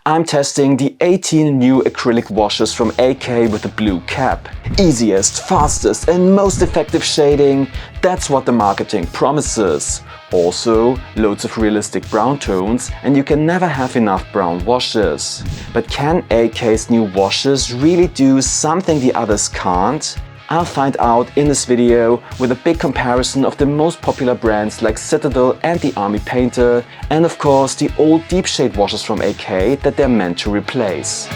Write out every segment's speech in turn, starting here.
I'm testing the 18 new acrylic washes from AK with a blue cap. Easiest, fastest and most effective shading, that's what the marketing promises. Also, loads of realistic brown tones and you can never have enough brown washes. But can AK's new washes really do something the others can't? I'll find out in this video with a big comparison of the most popular brands like Citadel and the Army Painter, and of course the old deep shade washes from AK that they're meant to replace.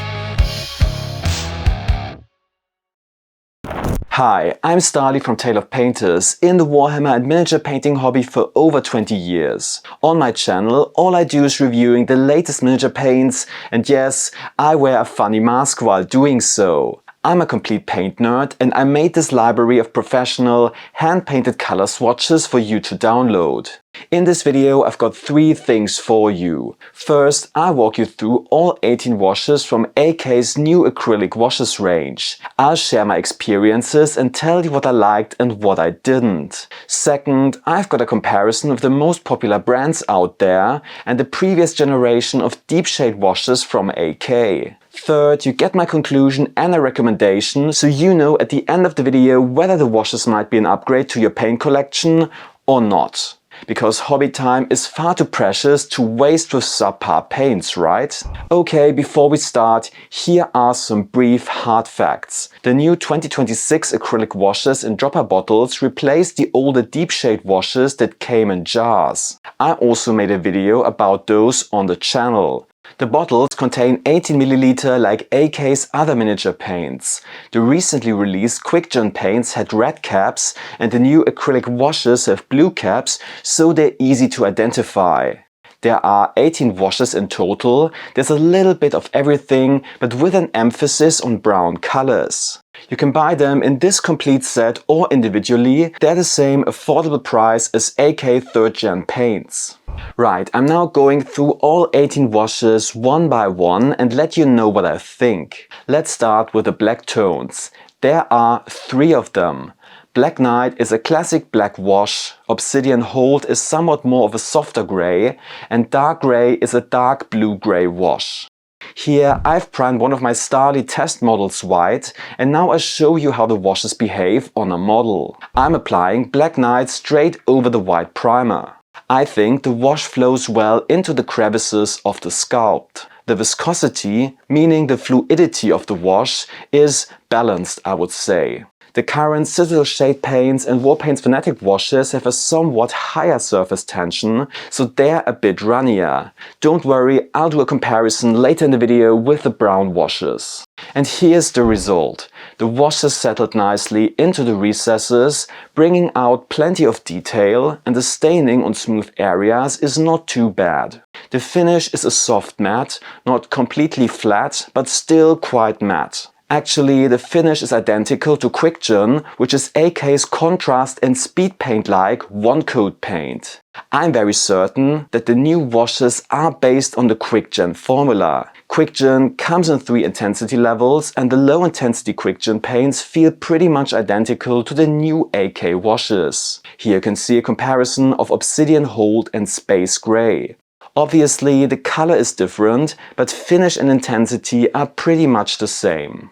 Hi, I'm Stahly from Tale of Painters, in the Warhammer and miniature painting hobby for over 20 years. On my channel, all I do is reviewing the latest miniature paints, and yes, I wear a funny mask while doing so. I'm a complete paint nerd and I made this library of professional, hand-painted color swatches for you to download. In this video I've got 3 things for you. First, I'll walk you through all 18 washes from AK's new Acrylic Washes range. I'll share my experiences and tell you what I liked and what I didn't. Second, I've got a comparison of the most popular brands out there and the previous generation of deep shade washes from AK. Third, you get my conclusion and a recommendation, so you know at the end of the video whether the washes might be an upgrade to your paint collection or not. Because hobby time is far too precious to waste with subpar paints, right? Okay, before we start, here are some brief hard facts. The new 2026 acrylic washes in dropper bottles replaced the older deep shade washes that came in jars. I also made a video about those on the channel. The bottles contain 18 ml like AK's other miniature paints. The recently released QuickGen paints had red caps and the new acrylic washes have blue caps, so they're easy to identify. There are 18 washes in total. There's a little bit of everything, but with an emphasis on brown colors. You can buy them in this complete set or individually. They're the same affordable price as AK 3rd Gen paints. Right, I'm now going through all 18 washes one by one and let you know what I think. Let's start with the black tones. There are 3 of them. Black Knight is a classic black wash, Obsidian Hold is somewhat more of a softer grey, and Dark Grey is a dark blue-grey wash. Here I've primed one of my Stahly test models white, and now I'll show you how the washes behave on a model. I'm applying Black Knight straight over the white primer. I think the wash flows well into the crevices of the sculpt. The viscosity, meaning the fluidity of the wash, is balanced, I would say. The current Citadel shade paints and Warpaint's Fanatic washes have a somewhat higher surface tension, so they're a bit runnier. Don't worry, I'll do a comparison later in the video with the brown washes. And here's the result. The washes settled nicely into the recesses, bringing out plenty of detail, and the staining on smooth areas is not too bad. The finish is a soft matte, not completely flat, but still quite matte. Actually, the finish is identical to QuickGen, which is AK's contrast and speed paint-like one-coat paint. I'm very certain that the new washes are based on the QuickGen formula. QuickGen comes in 3 intensity levels and the low-intensity QuickGen paints feel pretty much identical to the new AK washes. Here you can see a comparison of Obsidian Hold and Space Gray. Obviously, the color is different, but finish and intensity are pretty much the same.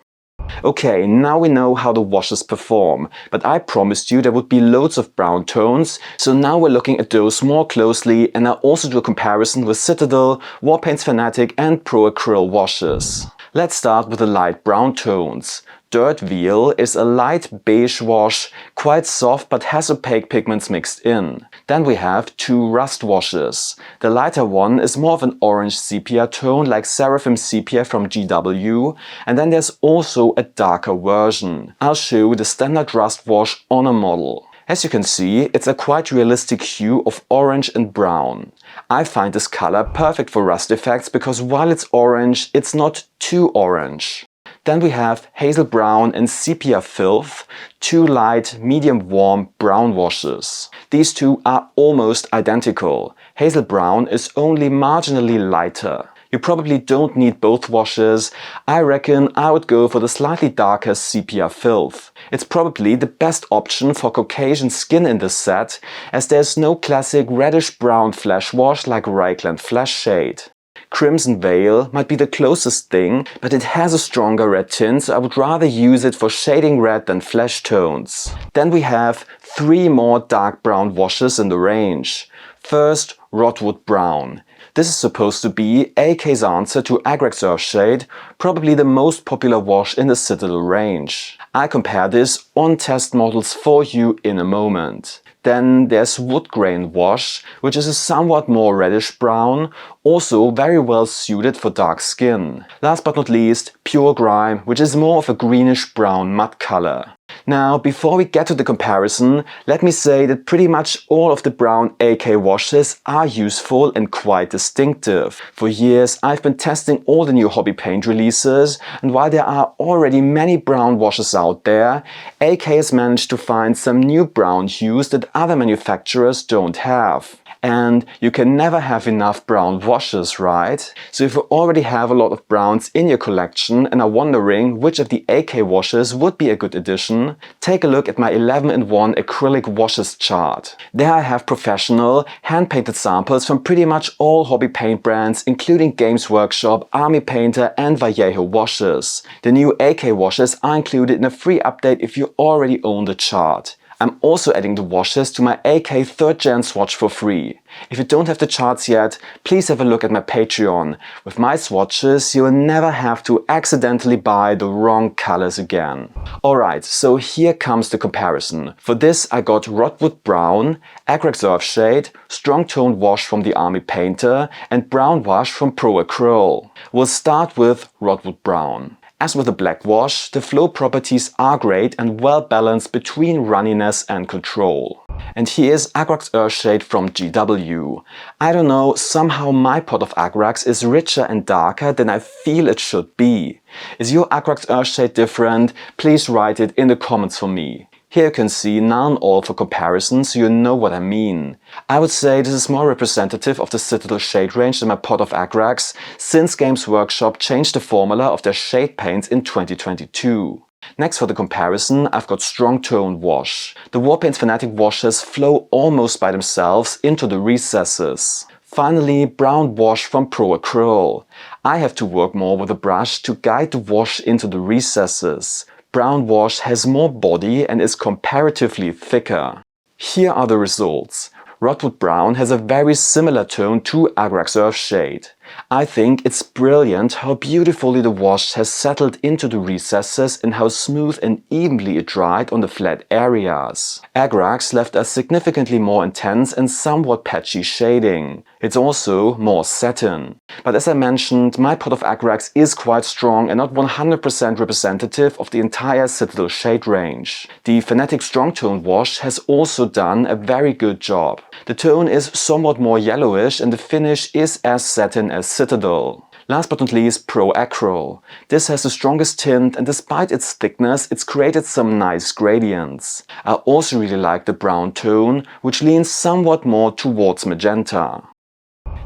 Okay, now we know how the washes perform, but I promised you there would be loads of brown tones, so now we're looking at those more closely, and I'll also do a comparison with Citadel, Warpaint's Fanatic and Pro Acryl washes. Let's start with the light brown tones. Dirt Veil is a light beige wash, quite soft but has opaque pigments mixed in. Then we have 2 rust washes. The lighter one is more of an orange sepia tone like Seraphim Sepia from GW, and then there's also a darker version. I'll show you the standard rust wash on a model. As you can see, it's a quite realistic hue of orange and brown. I find this color perfect for rust effects because while it's orange, it's not too orange. Then we have Hazel Brown and Sepia Filth, 2 light, medium warm brown washes. These 2 are almost identical. Hazel Brown is only marginally lighter. You probably don't need both washes. I reckon I would go for the slightly darker Sepia Filth. It's probably the best option for Caucasian skin in this set, as there's no classic reddish brown flesh wash like Reichland Flesh shade. Crimson Veil might be the closest thing, but it has a stronger red tint, so I would rather use it for shading red than flesh tones. Then we have 3 more dark brown washes in the range. First, Rodwood Brown. This is supposed to be AK's answer to Acrylic Earthshade, probably the most popular wash in the Citadel range. I compare this on test models for you in a moment. Then there's Wood Grain Wash, which is a somewhat more reddish brown, also very well suited for dark skin. Last but not least, Pure Grime, which is more of a greenish brown mud color. Now, before we get to the comparison, let me say that pretty much all of the brown AK washes are useful and quite distinctive. For years I've been testing all the new hobby paint releases, and while there are already many brown washes out there, AK has managed to find some new brown hues that other manufacturers don't have. And you can never have enough brown washes, right? So if you already have a lot of browns in your collection and are wondering which of the AK washes would be a good addition, take a look at my 11-in-1 acrylic washes chart. There I have professional, hand-painted samples from pretty much all hobby paint brands, including Games Workshop, Army Painter and Vallejo washes. The new AK washes are included in a free update if you already own the chart. I'm also adding the washes to my AK 3rd Gen swatch for free. If you don't have the charts yet, please have a look at my Patreon. With my swatches, you will never have to accidentally buy the wrong colors again. Alright, so here comes the comparison. For this I got Rodwood Brown, Acrylic Earthshade, Strong Toned Wash from the Army Painter and Brown Wash from Pro Acryl. We'll start with Rodwood Brown. As with the black wash, the flow properties are great and well balanced between runniness and control. And here's Acrylic Earthshade from GW. I don't know, somehow my pot of Acrylics is richer and darker than I feel it should be. Is your Acrylic Earthshade different? Please write it in the comments for me. Here you can see none all for comparison, so you know what I mean. I would say this is more representative of the Citadel shade range than my pot of Acrylics, since Games Workshop changed the formula of their shade paints in 2022. Next for the comparison, I've got Strong Tone Wash. The Warpaint's Fanatic washes flow almost by themselves into the recesses. Finally, Brown Wash from Pro Acryl. I have to work more with the brush to guide the wash into the recesses. Brown wash has more body and is comparatively thicker. Here are the results. Rodwood Brown has a very similar tone to Acrylic Earthshade. I think it's brilliant how beautifully the wash has settled into the recesses and how smooth and evenly it dried on the flat areas. Acrylics left a significantly more intense and somewhat patchy shading. It's also more satin. But as I mentioned, my pot of Acrylics is quite strong and not 100% representative of the entire Citadel shade range. The Fanatic Strong Tone wash has also done a very good job. The tone is somewhat more yellowish and the finish is as satin as Citadel. Last but not least, Pro Acryl. This has the strongest tint and despite its thickness, it's created some nice gradients. I also really like the brown tone, which leans somewhat more towards magenta.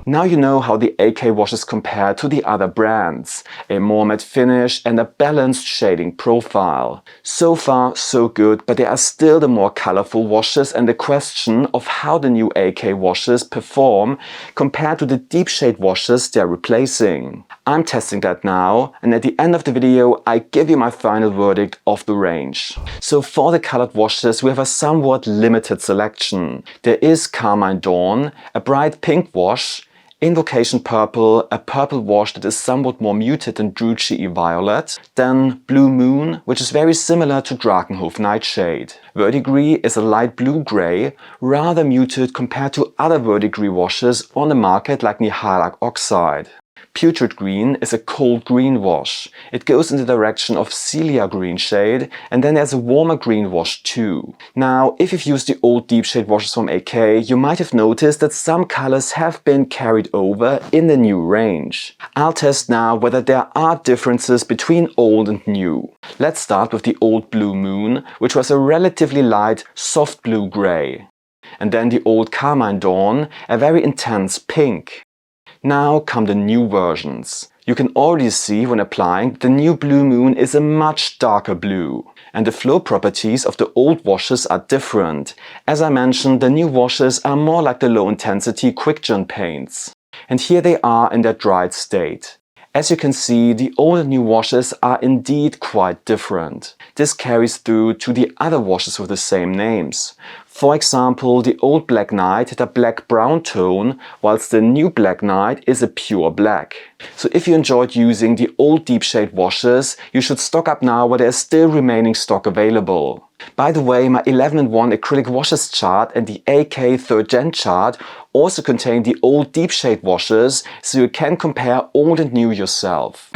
Now you know how the AK washes compare to the other brands. A more matte finish and a balanced shading profile. So far so good, but there are still the more colorful washes and the question of how the new AK washes perform compared to the deep shade washes they're replacing. I'm testing that now and at the end of the video I give you my final verdict of the range. So for the colored washes we have a somewhat limited selection. There is Carmine Dawn, a bright pink wash, Invocation Purple, a purple wash that is somewhat more muted than Druchii Violet. Then Blue Moon, which is very similar to Drakenhof Nightshade. Verdigris is a light blue-grey, rather muted compared to other verdigris washes on the market like Nihalak Oxide. Putrid Green is a cold green wash. It goes in the direction of Celia green shade and then there's a warmer green wash too. Now, if you've used the old deep shade washes from AK, you might have noticed that some colors have been carried over in the new range. I'll test now whether there are differences between old and new. Let's start with the old Blue Moon, which was a relatively light, soft blue-grey. And then the old Carmine Dawn, a very intense pink. Now come the new versions. You can already see when applying the new Blue Moon is a much darker blue. And the flow properties of the old washes are different. As I mentioned, the new washes are more like the low intensity quick-gen paints. And here they are in their dried state. As you can see, the old and new washes are indeed quite different. This carries through to the other washes with the same names. For example, the old Black Knight had a black-brown tone, whilst the new Black Knight is a pure black. So if you enjoyed using the old deep shade washes, you should stock up now while there is still remaining stock available. By the way, my 11-in-1 acrylic washes chart and the AK 3rd Gen chart also contain the old deep shade washes, so you can compare old and new yourself.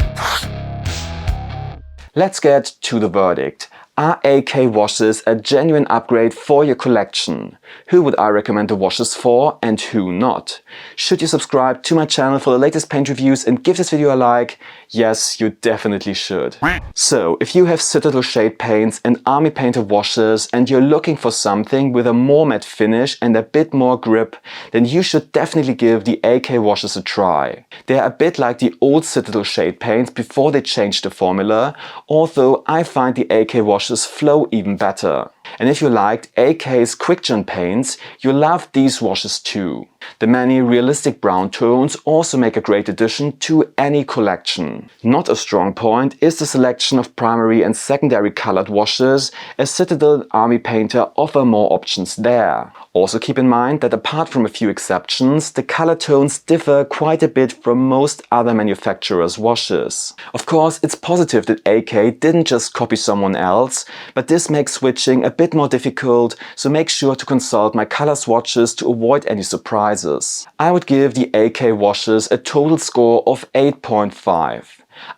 Let's get to the verdict. Are AK washes a genuine upgrade for your collection? Who would I recommend the washes for and who not? Should you subscribe to my channel for the latest paint reviews and give this video a like? Yes, you definitely should. So, if you have Citadel shade paints and Army Painter washes and you're looking for something with a more matte finish and a bit more grip, then you should definitely give the AK washes a try. They're a bit like the old Citadel shade paints before they changed the formula, although I find the AK washes flow even better. And if you liked AK's quick-gen paints, you'll love these washes too. The many realistic brown tones also make a great addition to any collection. Not a strong point is the selection of primary and secondary colored washes, as Citadel and Army Painter offer more options there. Also keep in mind that apart from a few exceptions, the color tones differ quite a bit from most other manufacturers' washes. Of course, it's positive that AK didn't just copy someone else, but this makes switching a bit more difficult, so make sure to consult my color swatches to avoid any surprises. I would give the AK washes a total score of 8.5.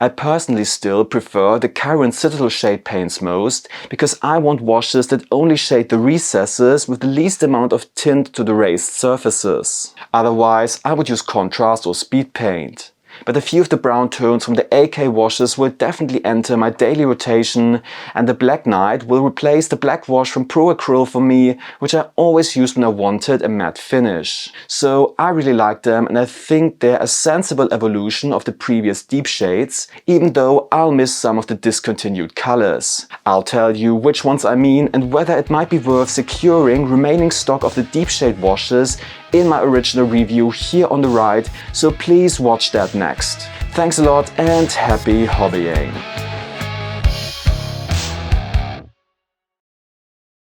I personally still prefer the current Citadel shade paints most, because I want washes that only shade the recesses with the least amount of tint to the raised surfaces. Otherwise, I would use contrast or speed paint. But a few of the brown tones from the AK washes will definitely enter my daily rotation, and the Black Knight will replace the black wash from Pro Acryl for me, which I always used when I wanted a matte finish. So I really like them, and I think they're a sensible evolution of the previous deep shades, even though I'll miss some of the discontinued colors. I'll tell you which ones I mean and whether it might be worth securing remaining stock of the deep shade washes in my original review here on the right, so please watch that next. Thanks a lot and happy hobbying!